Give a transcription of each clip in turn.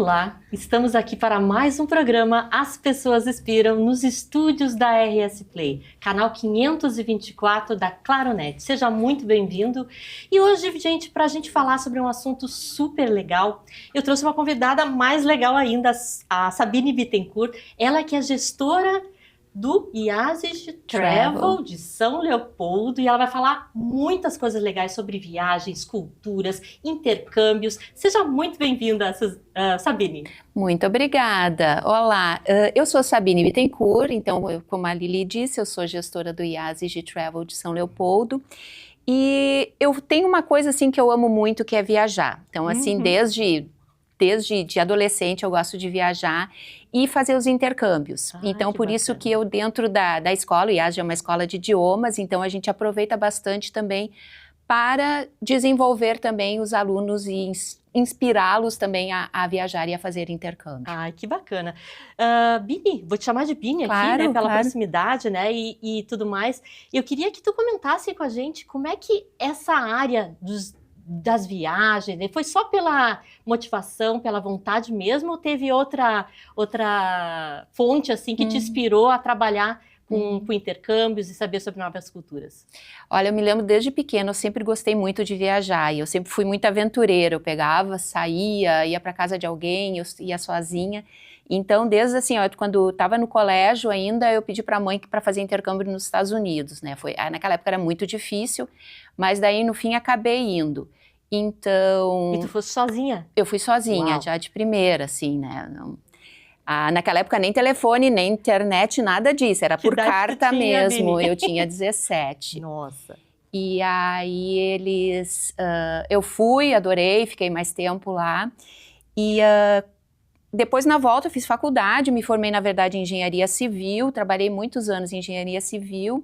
Olá, estamos aqui para mais um programa As Pessoas Inspiram nos estúdios da RS Play, canal 524 da Claronet. Seja muito bem-vindo. E hoje, gente, para a gente falar sobre um assunto super legal, eu trouxe uma convidada mais legal ainda, a Sabine Bittencourt. Ela que é gestora do IASIS Travel de São Leopoldo, e ela vai falar muitas coisas legais sobre viagens, culturas, intercâmbios. Seja muito bem-vinda, Sabine. Muito obrigada. Olá, eu sou Sabine Bittencourt, então, como a Lili disse, eu sou gestora do IASIS Travel de São Leopoldo, e eu tenho uma coisa assim que eu amo muito, que é viajar. Então, assim, desde adolescente eu gosto de viajar e fazer os intercâmbios. Então, por isso que eu dentro da escola, o IASIS é uma escola de idiomas, então a gente aproveita bastante também para desenvolver também os alunos e inspirá-los também a viajar e a fazer intercâmbio. Ai, que bacana. Bini, vou te chamar de Bini claro, aqui, né, pela claro. proximidade, né, e tudo mais. Eu queria que tu comentasse com a gente como é que essa área das viagens, né? Foi só pela motivação, pela vontade mesmo, ou teve outra fonte assim que te inspirou a trabalhar com intercâmbios e saber sobre novas culturas? Olha, eu me lembro desde pequena, eu sempre gostei muito de viajar, e eu sempre fui muito aventureira, eu pegava, saía, ia para casa de alguém, eu ia sozinha. Então, desde assim, ó, quando estava no colégio ainda, eu pedi para a mãe para fazer intercâmbio nos Estados Unidos, né? Naquela época era muito difícil, mas daí no fim acabei indo. Então... E tu fosse sozinha? Eu fui sozinha, Uau. já de primeira, assim, né? Naquela época nem telefone, nem internet, nada disso, era por carta mesmo, eu tinha 17. Nossa. E aí eu fui, adorei, fiquei mais tempo lá, e depois na volta eu fiz faculdade, me formei na verdade em engenharia civil, trabalhei muitos anos em engenharia civil,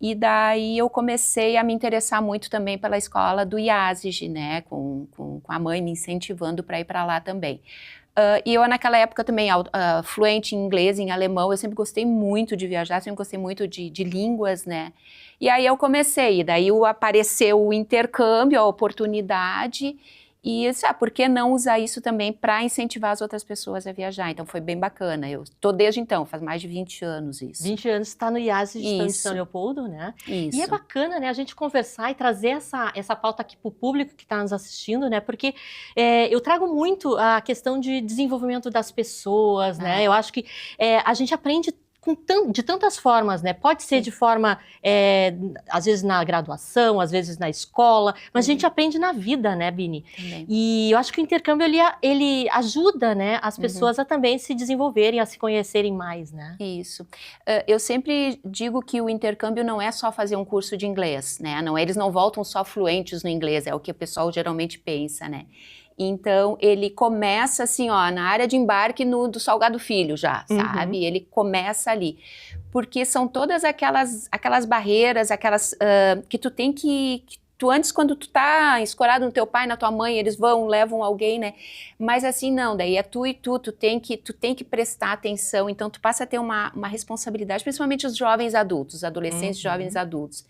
e daí eu comecei a me interessar muito também pela escola do IASIS, né, com a mãe me incentivando para ir para lá também. E eu naquela época também, fluente em inglês, em alemão, eu sempre gostei muito de viajar, sempre gostei muito de línguas, né. E aí eu comecei, daí apareceu o intercâmbio, a oportunidade, e eu disse, por que não usar isso também para incentivar as outras pessoas a viajar? Então foi bem bacana, eu estou desde então, faz mais de 20 anos isso. 20 anos está no IASIS de São Leopoldo, né? Isso. E é bacana, né, a gente conversar e trazer essa pauta aqui para o público que está nos assistindo, né? Porque eu trago muito a questão de desenvolvimento das pessoas, né? Eu acho que a gente aprende de tantas formas, né? Pode ser de forma, às vezes na graduação, às vezes na escola, mas a gente aprende na vida, né, Bini? Também. E eu acho que o intercâmbio, ele ajuda, né, as pessoas a também se desenvolverem, a se conhecerem mais, né? Isso. Eu sempre digo que o intercâmbio não é só fazer um curso de inglês, né? Eles não voltam só fluentes no inglês, é o que o pessoal geralmente pensa, né? Então, ele começa assim, ó, na área de embarque do Salgado Filho já, sabe? Ele começa ali. Porque são todas aquelas barreiras, que tu tem que antes, quando tu tá escorado no teu pai, na tua mãe, eles levam alguém, né? Mas assim, não, daí é tu e tu tem que prestar atenção, então tu passa a ter uma responsabilidade, principalmente os jovens adultos, adolescentes, jovens adultos.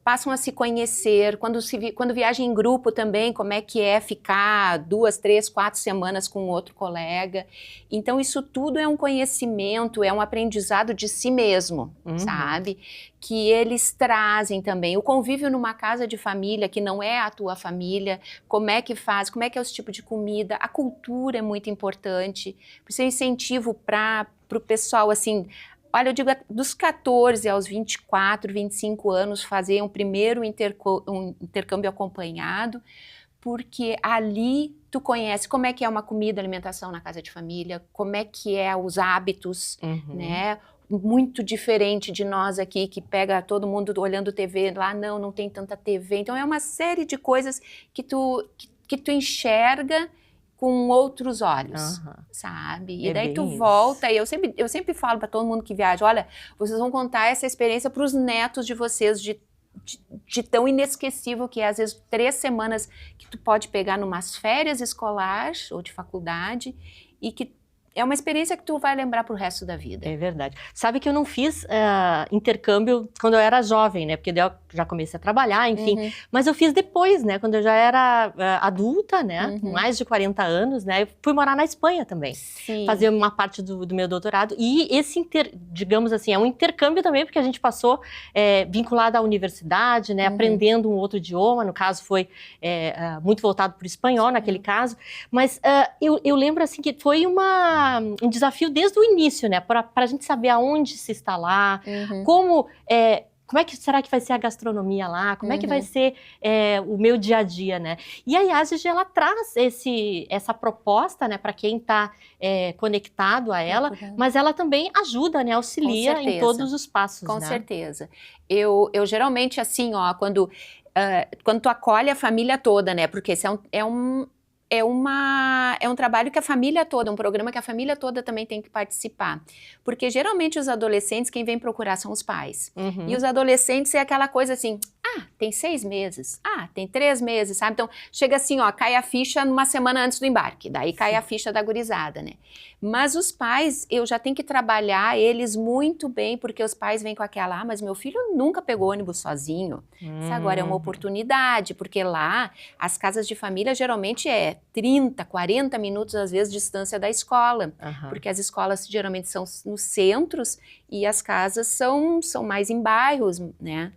Passam a se conhecer, quando viajam em grupo também, como é que é ficar 2, 3, 4 semanas com outro colega. Então isso tudo é um conhecimento, é um aprendizado de si mesmo, sabe? Que eles trazem também. O convívio numa casa de família, que não é a tua família, como é que faz, como é que é esse tipo de comida, a cultura é muito importante. Por isso eu incentivo para o pessoal, assim... Olha, eu digo dos 14 aos 24, 25 anos, fazer um primeiro intercâmbio acompanhado, porque ali tu conhece como é que é uma comida, alimentação na casa de família, como é que é os hábitos, né? Muito diferente de nós aqui, que pega todo mundo olhando TV, lá não tem tanta TV. Então é uma série de coisas que tu enxerga com outros olhos, sabe? E daí tu volta, e eu sempre falo para todo mundo que viaja, olha, vocês vão contar essa experiência para os netos de vocês, de tão inesquecível que é, às vezes, 3 semanas que tu pode pegar numas férias escolares ou de faculdade, e que é uma experiência que tu vai lembrar pro resto da vida. É verdade. Sabe que eu não fiz intercâmbio quando eu era jovem, né? Porque já comecei a trabalhar, enfim. Mas eu fiz depois, né? Quando eu já era adulta, né? Com mais de 40 anos, né? Eu fui morar na Espanha também. Sim. Fazer uma parte do meu doutorado. E esse, digamos assim, é um intercâmbio também, porque a gente passou vinculado à universidade, né? Aprendendo um outro idioma. No caso, foi muito voltado para o espanhol, naquele caso. Mas eu lembro, assim, que foi um desafio desde o início, né? Para a gente saber aonde se instalar, como é que será que vai ser a gastronomia lá? Como é que vai ser o meu dia a dia, né? E a IASG, ela traz essa proposta, né, para quem está conectado a ela, mas ela também ajuda, né, auxilia em todos os passos, Com né? certeza. Eu geralmente, assim, ó, quando tu acolhe a família toda, né, porque esse é um trabalho que a família toda, um programa que a família toda também tem que participar. Porque geralmente os adolescentes, quem vem procurar são os pais. E os adolescentes é aquela coisa assim, tem 6 meses, tem 3 meses, sabe? Então chega assim, ó, cai a ficha numa semana antes do embarque, daí cai a ficha da gurizada, né? Mas os pais, eu já tenho que trabalhar eles muito bem, porque os pais vêm com aquela, mas meu filho nunca pegou ônibus sozinho. Isso agora é uma oportunidade, porque lá as casas de família geralmente 30, 40 minutos, às vezes, de distância da escola. Porque as escolas geralmente são nos centros e as casas são mais em bairros, né?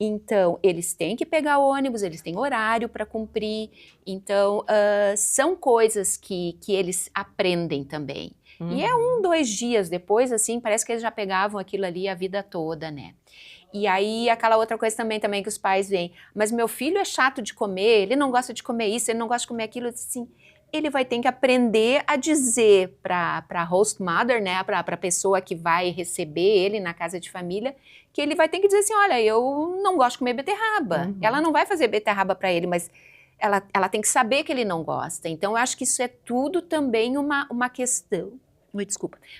Então, eles têm que pegar ônibus, eles têm horário para cumprir. Então, são coisas que eles aprendem também. E é 1, 2 dias depois, assim, parece que eles já pegavam aquilo ali a vida toda, né? E aí, aquela outra coisa também que os pais veem. Mas meu filho é chato de comer, ele não gosta de comer isso, ele não gosta de comer aquilo. Assim, ele vai ter que aprender a dizer para a host mother, né, para a pessoa que vai receber ele na casa de família, que ele vai ter que dizer assim, olha, eu não gosto de comer beterraba. Ela não vai fazer beterraba para ele, mas ela tem que saber que ele não gosta. Então, eu acho que isso é tudo também uma questão...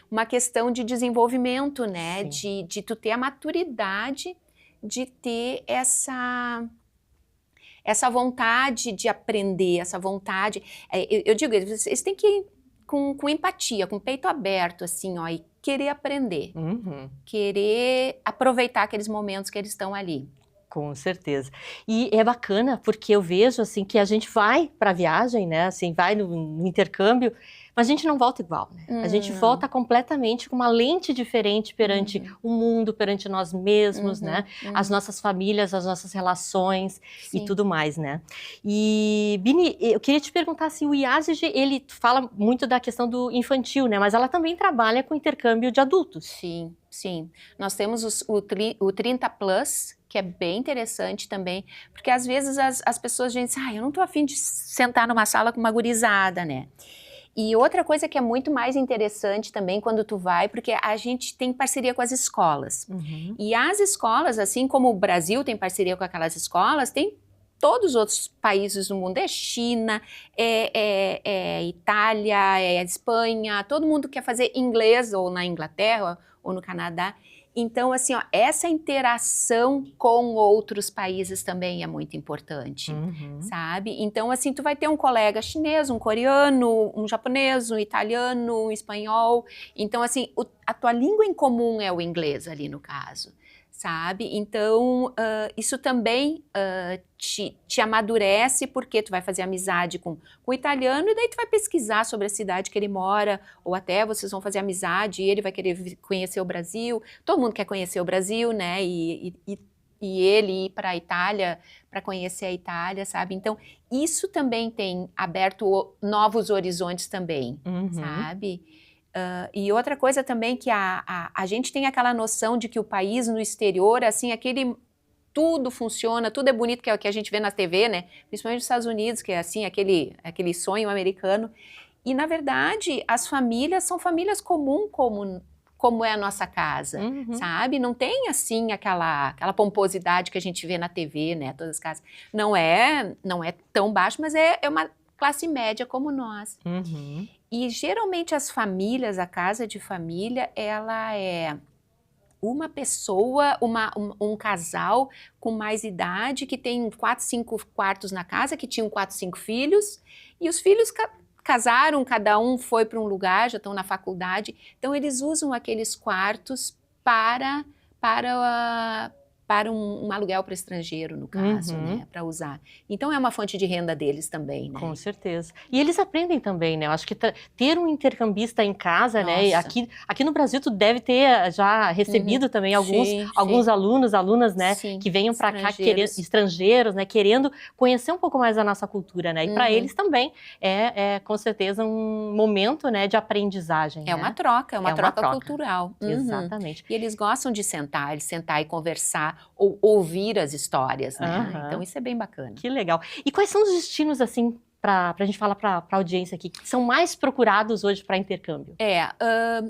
uma questão de desenvolvimento, né? De tu ter a maturidade de ter essa vontade de aprender, essa vontade... eu digo, eles têm que ir com empatia, com o peito aberto, assim, ó, e querer aprender. Querer aproveitar aqueles momentos que eles estão ali. Com certeza. E é bacana, porque eu vejo, assim, que a gente vai para a viagem, né, assim, vai no intercâmbio, mas a gente não volta igual, né? A gente volta completamente com uma lente diferente perante o mundo, perante nós mesmos, né? As nossas famílias, as nossas relações e tudo mais, né? E, Bini, eu queria te perguntar, assim, o IASG, ele fala muito da questão do infantil, né? Mas ela também trabalha com intercâmbio de adultos. Sim, sim. Nós temos o 30 Plus, que é bem interessante também, porque às vezes as pessoas dizem, eu não tô afim de sentar numa sala com uma gurizada, né? E outra coisa que é muito mais interessante também quando tu vai, porque a gente tem parceria com as escolas. E as escolas, assim como o Brasil tem parceria com aquelas escolas, tem todos os outros países do mundo, China, Itália, Espanha, todo mundo quer fazer inglês, ou na Inglaterra, ou no Canadá. Então, assim, ó, essa interação com outros países também é muito importante, sabe? Então, assim, tu vai ter um colega chinês, um coreano, um japonês, um italiano, um espanhol. Então, assim, a tua língua em comum é o inglês ali no caso, sabe? Então, isso também te amadurece, porque tu vai fazer amizade com o italiano e daí tu vai pesquisar sobre a cidade que ele mora, ou até vocês vão fazer amizade e ele vai querer conhecer o Brasil. Todo mundo quer conhecer o Brasil, né? E ele ir para a Itália para conhecer a Itália, sabe? Então, isso também tem aberto novos horizontes também, sabe? E outra coisa também que a gente tem aquela noção de que o país no exterior, assim, tudo funciona, tudo é bonito, que é o que a gente vê na TV, né? Principalmente nos Estados Unidos, que é assim, aquele sonho americano. E, na verdade, as famílias são famílias comuns, como é a nossa casa, sabe? Não tem, assim, aquela pomposidade que a gente vê na TV, né? Todas as casas. Não é tão baixo, mas é uma classe média como nós. E, geralmente, as famílias, a casa de família, ela é uma pessoa, um casal com mais idade, que tem 4, 5 quartos na casa, que tinham 4, 5 filhos, e os filhos casaram, cada um foi para um lugar, já estão na faculdade, então eles usam aqueles quartos para para um aluguel para estrangeiro, no caso, né, para usar. Então é uma fonte de renda deles também, né? Com certeza. E eles aprendem também, né? Eu acho que ter um intercambista em casa, né? Aqui no Brasil tu deve ter já recebido também alguns alunos, alunas, né? Sim, que venham para cá estrangeiros, né? Querendo conhecer um pouco mais da nossa cultura, né? E para eles também é com certeza um momento, né, de aprendizagem. É uma troca, é uma troca cultural. Exatamente. E eles gostam de sentar e conversar ou ouvir as histórias, né? Então isso é bem bacana. Que legal. E quais são os destinos, assim, para a gente falar para a audiência aqui, que são mais procurados hoje para intercâmbio?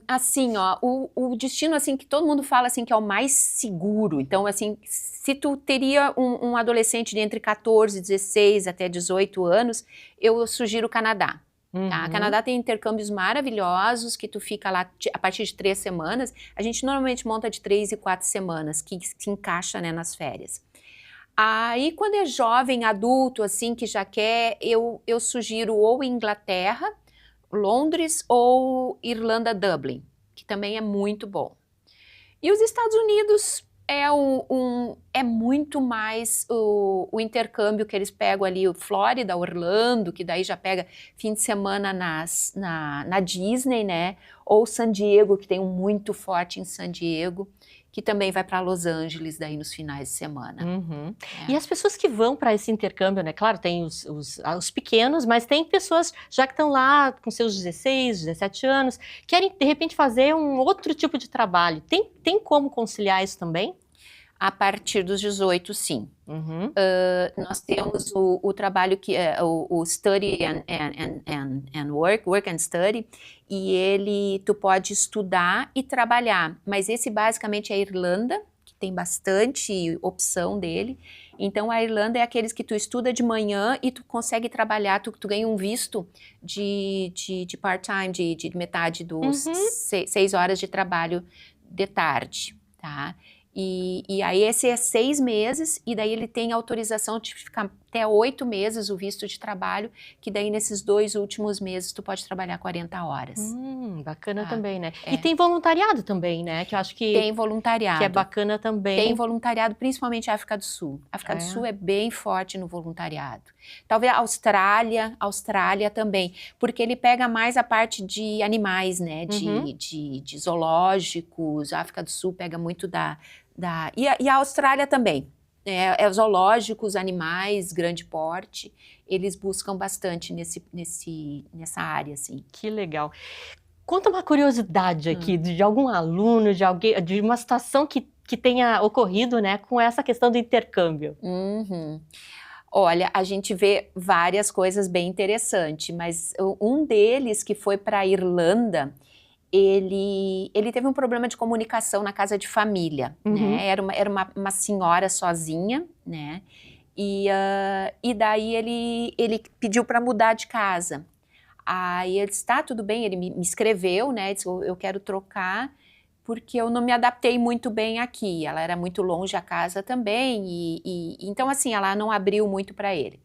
Assim, ó, o destino, assim, que todo mundo fala, assim, que é o mais seguro. Então, assim, se tu teria um adolescente de entre 14, 16 até 18 anos, eu sugiro o Canadá. Tá? O Canadá tem intercâmbios maravilhosos, que tu fica lá a partir de 3 semanas. A gente normalmente monta de 3 e 4 semanas, que se encaixa, né, nas férias. Aí, quando é jovem, adulto, assim, que já quer, eu sugiro ou Inglaterra, Londres ou Irlanda, Dublin, que também é muito bom. E os Estados Unidos é muito mais o intercâmbio que eles pegam ali, o Flórida, Orlando, que daí já pega fim de semana na Disney, né? Ou San Diego, que tem um muito forte em San Diego, que também vai para Los Angeles daí nos finais de semana. E as pessoas que vão para esse intercâmbio, né? Claro, tem os pequenos, mas tem pessoas já que estão lá com seus 16, 17 anos, querem de repente fazer um outro tipo de trabalho. Tem como conciliar isso também? A partir dos 18, sim. Nós temos o trabalho que é o Study and Work and Study, e tu pode estudar e trabalhar, mas esse basicamente é a Irlanda, que tem bastante opção dele. Então a Irlanda é aqueles que tu estuda de manhã e tu consegue trabalhar, tu ganha um visto de part-time, de metade dos 6 horas de trabalho de tarde, tá? E aí esse é 6 meses, e daí ele tem autorização de ficar até 8 meses o visto de trabalho, que daí nesses 2 últimos meses tu pode trabalhar 40 horas. Bacana também, né? E tem voluntariado também, né? Que eu acho que tem voluntariado. Que é bacana também. Tem voluntariado, principalmente a África do Sul. A África do Sul é bem forte no voluntariado. Talvez a Austrália também, porque ele pega mais a parte de animais, né? De zoológicos. A África do Sul pega muito e a Austrália também. Zoológicos, animais, grande porte, eles buscam bastante nessa área, assim. Que legal. Conta uma curiosidade aqui de algum aluno, de alguém, de uma situação que tenha ocorrido, né, com essa questão do intercâmbio. Olha, a gente vê várias coisas bem interessantes, mas um deles que foi para a Irlanda, ele teve um problema de comunicação na casa de família, né? Era uma senhora sozinha, né? E daí ele pediu para mudar de casa. Aí ele disse, tá, tudo bem, ele me escreveu, né? Disse, eu quero trocar, porque eu não me adaptei muito bem aqui. Ela era muito longe a casa também, então assim, ela não abriu muito para ele.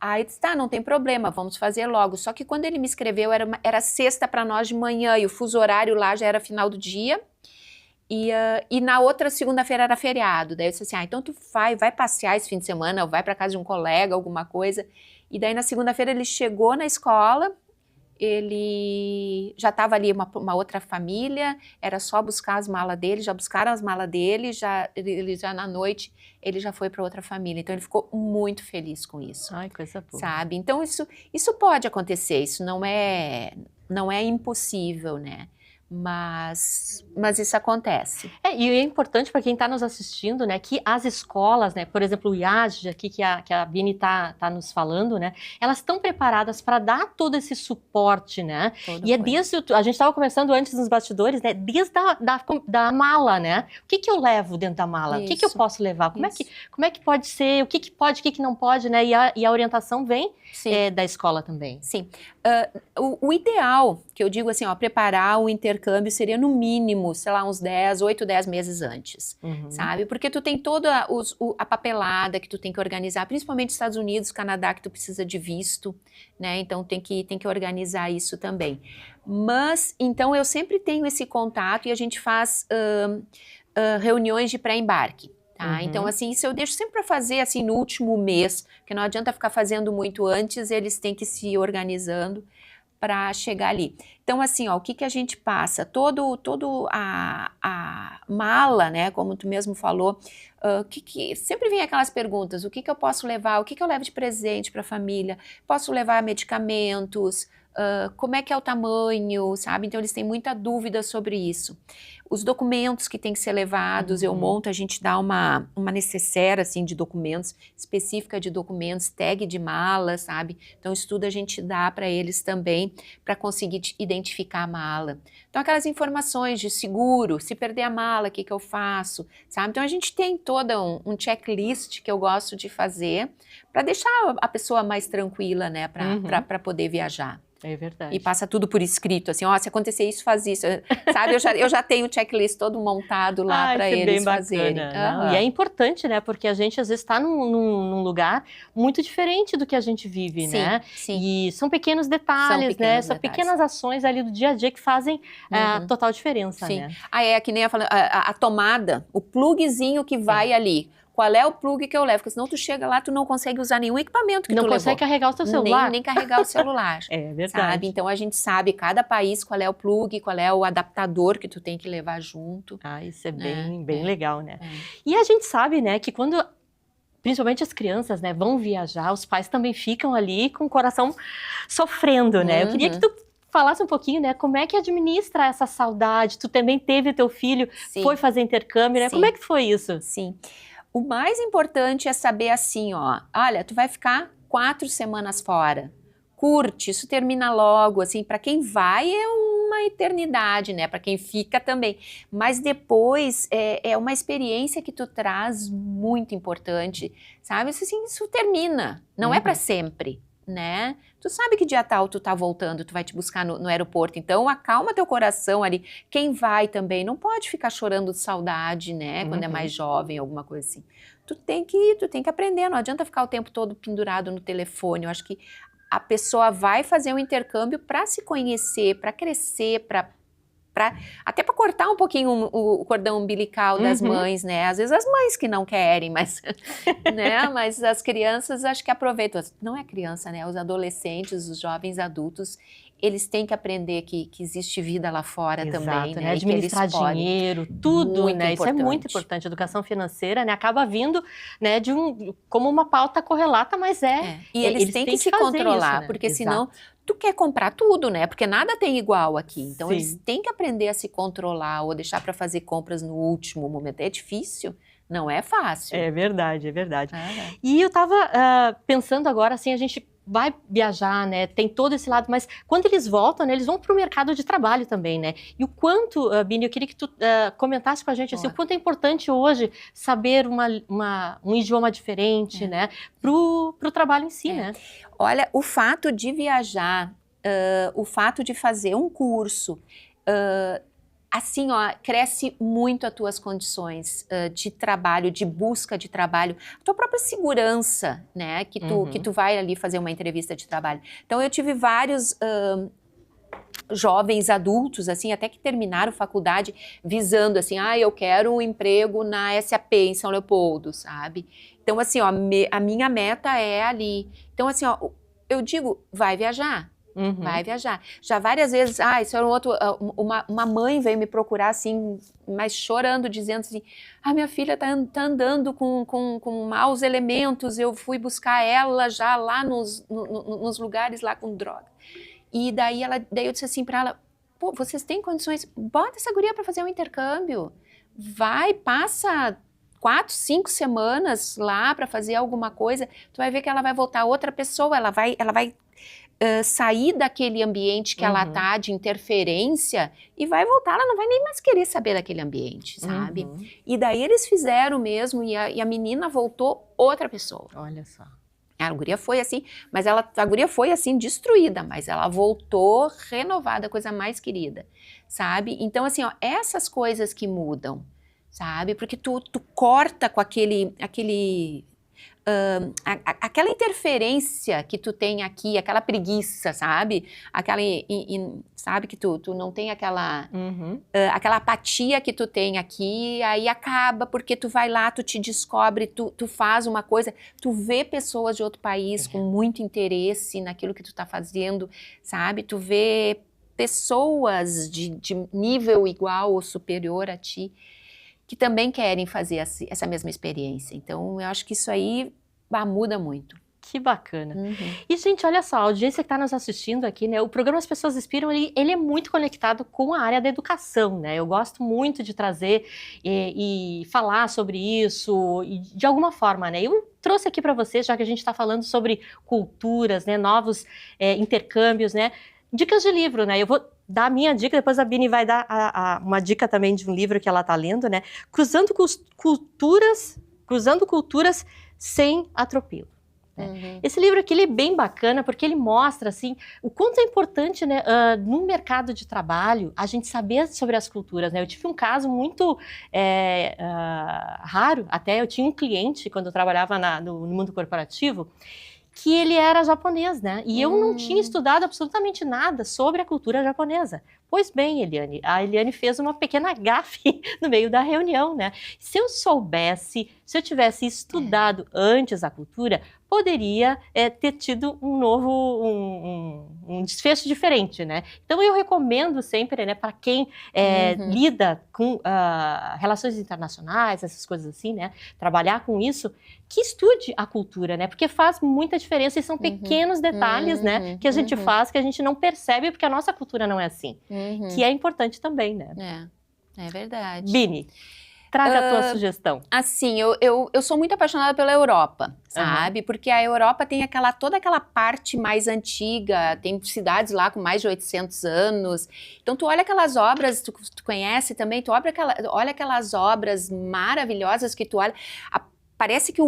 Aí disse, tá, não tem problema, vamos fazer logo. Só que quando ele me escreveu, era sexta para nós de manhã, e o fuso horário lá já era final do dia, e na outra segunda-feira era feriado. Daí eu disse assim, então tu vai passear esse fim de semana, ou vai para casa de um colega, alguma coisa. E daí na segunda-feira ele chegou na escola, ele já estava ali uma outra família, era só buscar as malas dele, já buscaram as malas dele, ele já na noite, ele já foi para outra família. Então ele ficou muito feliz com isso. Ai, coisa boa. Sabe? Então isso pode acontecer, isso não é impossível, né? Mas isso acontece. E é importante para quem está nos assistindo, né, que as escolas, né, por exemplo, o IAD aqui que a Bini tá nos falando, né, elas estão preparadas para dar todo esse suporte, né? A gente estava conversando antes nos bastidores, né, desde da mala, né? O que eu levo dentro da mala? O que eu posso levar? Como é que pode ser? O que pode, o que não pode, né? E a orientação vem da escola também. Sim. O ideal, que eu digo assim, preparar o intercâmbio seria no mínimo, sei lá, uns 8, 10 meses antes, sabe? Porque tu tem toda a papelada que tu tem que organizar, principalmente nos Estados Unidos, Canadá, que tu precisa de visto, né? Então tem que organizar isso também. Mas, então eu sempre tenho esse contato e a gente faz reuniões de pré-embarque. Tá? Então, assim, isso eu deixo sempre para fazer, assim, no último mês, porque não adianta ficar fazendo muito antes, eles têm que se organizando para chegar ali. Então, assim, ó, o que a gente passa? Todo a mala, né, como tu mesmo falou, sempre vem aquelas perguntas, o que eu posso levar, o que eu levo de presente para a família, posso levar medicamentos, como é que é o tamanho, sabe? Então, eles têm muita dúvida sobre isso. Os documentos que têm que ser levados, eu monto, a gente dá uma necessaire, assim, de documentos, específica de documentos, tag de mala, sabe? Então, isso tudo a gente dá para eles também, para conseguir identificar a mala. Então, aquelas informações de seguro, se perder a mala, o que eu faço, sabe? Então, a gente tem todo um checklist que eu gosto de fazer, para deixar a pessoa mais tranquila, né, para poder viajar. É verdade. E passa tudo por escrito, assim, ó, se acontecer isso, faz isso, sabe? Eu já tenho o checklist todo montado lá para eles fazerem. E é importante, né? Porque a gente às vezes está num lugar muito diferente do que a gente vive, né? Sim. E são pequenos detalhes, né? São pequenas ações ali do dia a dia que fazem total diferença, né? É que nem a tomada, o plugzinho que vai ali. Qual é o plug que eu levo? Porque senão tu chega lá, tu não consegue usar nenhum equipamento que tu levou. Não consegue carregar o teu celular. Nem carregar o celular. É verdade. Sabe? Então, a gente sabe, cada país, qual é o plug, qual é o adaptador que tu tem que levar junto. Isso é bem legal, né? E a gente sabe, né, que quando, principalmente as crianças, né, vão viajar, os pais também ficam ali com o coração sofrendo, né? Eu queria que tu falasse um pouquinho, né, como é que administra essa saudade? Tu também teve teu filho, foi fazer intercâmbio, né? Como é que foi isso? Sim. O mais importante é saber assim, ó, olha, tu vai ficar 4 semanas fora, curte, isso termina logo, assim, para quem vai é uma eternidade, né, para quem fica também, mas depois é uma experiência que tu traz muito importante, sabe, assim, isso termina, não é para sempre, né, tu sabe que dia tal tu tá voltando, tu vai te buscar no aeroporto, então acalma teu coração ali, quem vai também, não pode ficar chorando de saudade, né, quando é mais jovem, alguma coisa assim, tu tem que aprender, não adianta ficar o tempo todo pendurado no telefone, eu acho que a pessoa vai fazer um intercâmbio para se conhecer, para crescer, até para cortar um pouquinho o cordão umbilical das mães, né? Às vezes as mães que não querem, mas, né? Mas as crianças acho que aproveitam. Não é criança, né? Os adolescentes, os jovens adultos, eles têm que aprender que existe vida lá fora também, né? Administrar dinheiro, tudo, né? Isso é muito importante. Educação financeira, né? Acaba vindo, né, como uma pauta correlata, mas E eles têm que se controlar, isso, né? Porque senão tu quer comprar tudo, né? Porque nada tem igual aqui. Então, eles têm que aprender a se controlar ou deixar para fazer compras no último momento. É difícil, não é fácil. É verdade, é verdade. E eu tava pensando agora, assim, a gente vai viajar, né? Tem todo esse lado, mas quando eles voltam, né? Eles vão para o mercado de trabalho também, né? E o quanto, Bini, eu queria que tu comentasse com a gente, assim, o quanto é importante hoje saber um idioma diferente, né? Pro trabalho em si, né? Olha, o fato de viajar, o fato de fazer um curso, assim, ó, cresce muito as tuas condições de trabalho, de busca de trabalho, a tua própria segurança, né, que tu vai ali fazer uma entrevista de trabalho. Então, eu tive vários jovens adultos, assim, até que terminaram faculdade, visando, assim, eu quero um emprego na SAP, em São Leopoldo, sabe? Então, assim, ó, a minha meta é ali. Então, assim, ó, eu digo, vai viajar. Vai viajar. Já várias vezes, isso era uma mãe veio me procurar assim, mas chorando, dizendo assim, minha filha tá andando com maus elementos, eu fui buscar ela já lá nos lugares lá com droga. E daí eu disse assim para ela, pô, vocês têm condições, bota essa guria para fazer um intercâmbio, vai, passa 4, 5 semanas lá para fazer alguma coisa, tu vai ver que ela vai voltar outra pessoa, ela vai sair daquele ambiente que ela tá de interferência e vai voltar, ela não vai nem mais querer saber daquele ambiente, sabe? E daí eles fizeram mesmo e a menina voltou outra pessoa. Olha só. A guria foi assim, mas a guria foi assim destruída, mas ela voltou renovada, coisa mais querida, sabe? Então assim, ó, essas coisas que mudam, sabe? Porque tu corta com aquele aquela interferência que tu tem aqui, aquela preguiça, sabe? Aquela, sabe que tu não tem aquela, aquela apatia que tu tem aqui, aí acaba porque tu vai lá, tu te descobre, tu faz uma coisa, tu vê pessoas de outro país com muito interesse naquilo que tu tá fazendo, sabe? Tu vê pessoas de nível igual ou superior a ti, que também querem fazer essa mesma experiência. Então, eu acho que isso aí muda muito. Que bacana. E, gente, olha só, a audiência que está nos assistindo aqui, né? O programa As Pessoas Inspiram, ele é muito conectado com a área da educação, né? Eu gosto muito de trazer e falar sobre isso, e de alguma forma, né? Eu trouxe aqui para vocês, já que a gente está falando sobre culturas, né? Novos intercâmbios, né? Dicas de livro, né? Eu vou dar a minha dica, depois a Bini vai dar uma dica também de um livro que ela está lendo, né? Cruzando culturas sem atropelo. Esse livro aqui ele é bem bacana porque ele mostra assim, o quanto é importante, né, no mercado de trabalho a gente saber sobre as culturas. Né? Eu tive um caso muito raro, até eu tinha um cliente quando eu trabalhava no mundo corporativo, que ele era japonês, né? E eu não tinha estudado absolutamente nada sobre a cultura japonesa. Pois bem, Eliane, a Eliane fez uma pequena gafe no meio da reunião, né? Se eu soubesse, se eu tivesse estudado antes a cultura, poderia ter tido um desfecho diferente, né? Então eu recomendo sempre, né, para quem lida com relações internacionais, essas coisas assim, né, trabalhar com isso, que estude a cultura, né? Porque faz muita diferença e são pequenos detalhes, né, que a gente faz, que a gente não percebe porque a nossa cultura não é assim, que é importante também, né? É verdade. Bini, traga a tua sugestão. Assim, eu sou muito apaixonada pela Europa, sabe? Porque a Europa tem toda aquela parte mais antiga, tem cidades lá com mais de 800 anos. Então, tu olha aquelas obras, tu conhece também, olha aquelas obras maravilhosas que tu olha... Parece que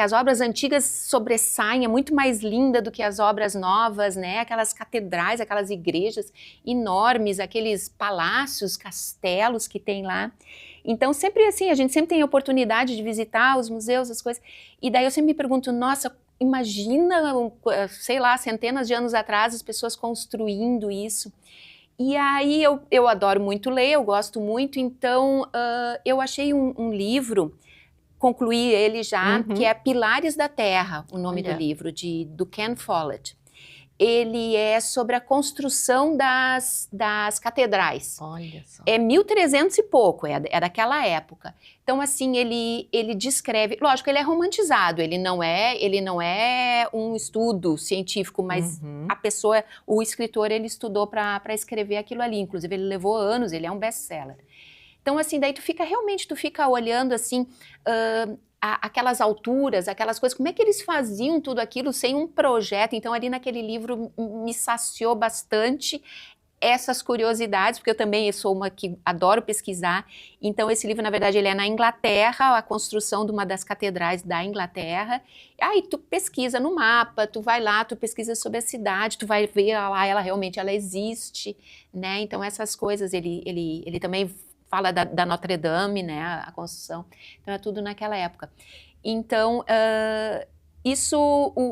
as obras antigas sobressaem, é muito mais linda do que as obras novas, né? Aquelas catedrais, aquelas igrejas enormes, aqueles palácios, castelos que tem lá. Então, sempre assim, a gente sempre tem a oportunidade de visitar os museus, as coisas. E daí eu sempre me pergunto, nossa, imagina, sei lá, centenas de anos atrás, as pessoas construindo isso. E aí eu adoro muito ler, eu gosto muito, então eu achei um livro, concluí ele já, que é Pilares da Terra, o nome do livro, do Ken Follett. Ele é sobre a construção das catedrais. Olha só. É 1300 e pouco, é daquela época. Então, assim, ele descreve... Lógico, ele é romantizado, ele não é um estudo científico, mas o escritor, ele estudou para escrever aquilo ali. Inclusive, ele levou anos, ele é um best-seller. Então, assim, daí tu fica olhando, assim, aquelas alturas, aquelas coisas, como é que eles faziam tudo aquilo sem um projeto? Então, ali naquele livro me saciou bastante essas curiosidades, porque eu também sou uma que adoro pesquisar. Então, esse livro, na verdade, ele é na Inglaterra, a construção de uma das catedrais da Inglaterra. Aí tu pesquisa no mapa, tu vai lá, tu pesquisa sobre a cidade, tu vai ver lá, ela realmente existe, né? Então, essas coisas, ele também fala da Notre Dame, né, a construção. Então, é tudo naquela época. Então,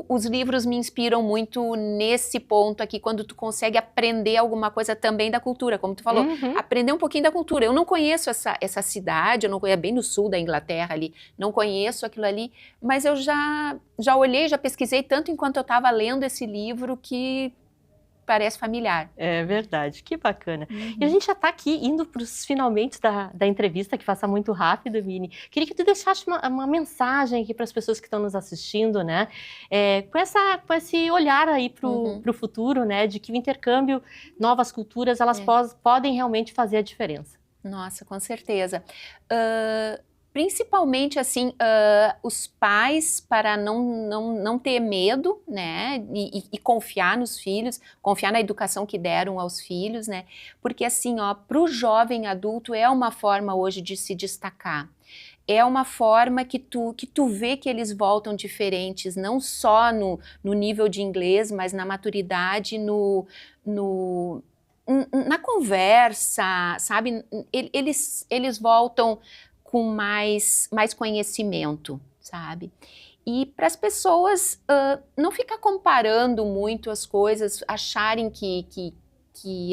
os livros me inspiram muito nesse ponto aqui, quando tu consegue aprender alguma coisa também da cultura, como tu falou, aprender um pouquinho da cultura. Eu não conheço essa cidade, eu não conheço, bem no sul da Inglaterra ali, não conheço aquilo ali, mas eu já olhei, já pesquisei tanto enquanto eu estava lendo esse livro que parece familiar. É verdade, que bacana. E a gente já está aqui indo para os finalmente da entrevista, que passa muito rápido, Bini. Queria que tu deixasse uma mensagem aqui para as pessoas que estão nos assistindo, né? Com esse olhar aí para o futuro, né? De que o intercâmbio, novas culturas, elas podem realmente fazer a diferença. Nossa, com certeza. Principalmente, assim, os pais, para não ter medo, né, e confiar nos filhos, confiar na educação que deram aos filhos, né, porque, assim, para o jovem adulto é uma forma hoje de se destacar. É uma forma que tu vê que eles voltam diferentes, não só no nível de inglês, mas na maturidade, na conversa, sabe, eles voltam com mais conhecimento, sabe? E para as pessoas não ficar comparando muito as coisas, acharem que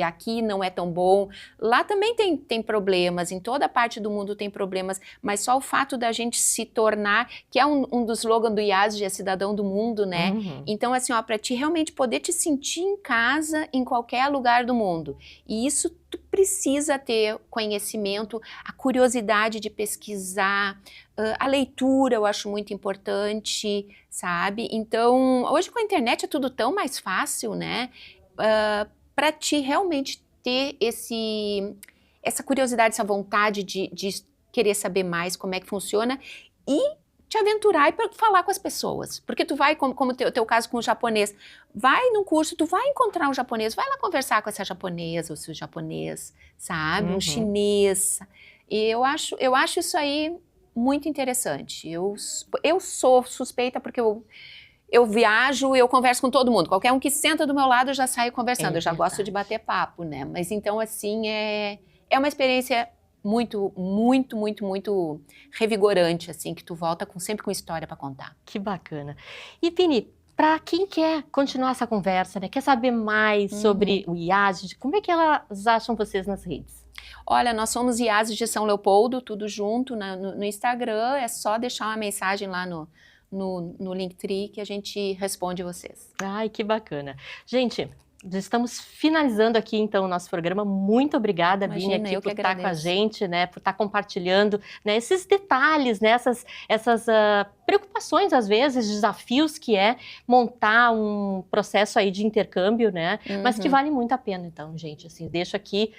aqui não é tão bom. Lá também tem problemas, em toda parte do mundo tem problemas, mas só o fato da gente se tornar, que é um dos slogans do IASD, é cidadão do mundo, né? Uhum. Então, assim, ó, para ti realmente poder te sentir em casa em qualquer lugar do mundo. E isso tu precisa ter conhecimento, a curiosidade de pesquisar, a leitura eu acho muito importante, sabe? Então, hoje com a internet é tudo tão mais fácil, né? Para ti realmente ter essa curiosidade, essa vontade de querer saber mais como é que funciona e te aventurar e falar com as pessoas. Porque tu vai, como o teu caso com o japonês, vai num curso, tu vai encontrar um japonês, vai lá conversar com essa japonesa, o seu japonês, sabe? Um chinês. E eu acho isso aí muito interessante. Eu sou suspeita porque eu viajo, eu converso com todo mundo. Qualquer um que senta do meu lado, eu já saio conversando. Eu já gosto de bater papo, né? Mas então, assim, é uma experiência muito, muito, muito, muito revigorante, assim, que tu volta sempre com história para contar. Que bacana. E, Vini, para quem quer continuar essa conversa, né? Quer saber mais sobre o IASD, como é que elas acham vocês nas redes? Olha, nós somos IASD de São Leopoldo, tudo junto no Instagram. É só deixar uma mensagem lá no Linktree que a gente responde vocês. Ai, que bacana. Gente, já estamos finalizando aqui então o nosso programa. Muito obrigada, Vini, aqui por estar com a gente, né, por estar compartilhando, né, esses detalhes, né, essas preocupações, às vezes, desafios que é montar um processo aí de intercâmbio, né, mas que vale muito a pena. Então, gente, assim, deixo aqui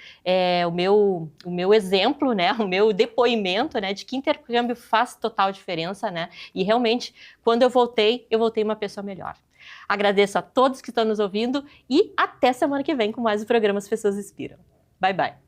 o meu exemplo, né, o meu depoimento, né, de que intercâmbio faz total diferença, né, e realmente, quando eu voltei uma pessoa melhor. Agradeço a todos que estão nos ouvindo e até semana que vem com mais o programa As Pessoas Inspiram. Bye, bye!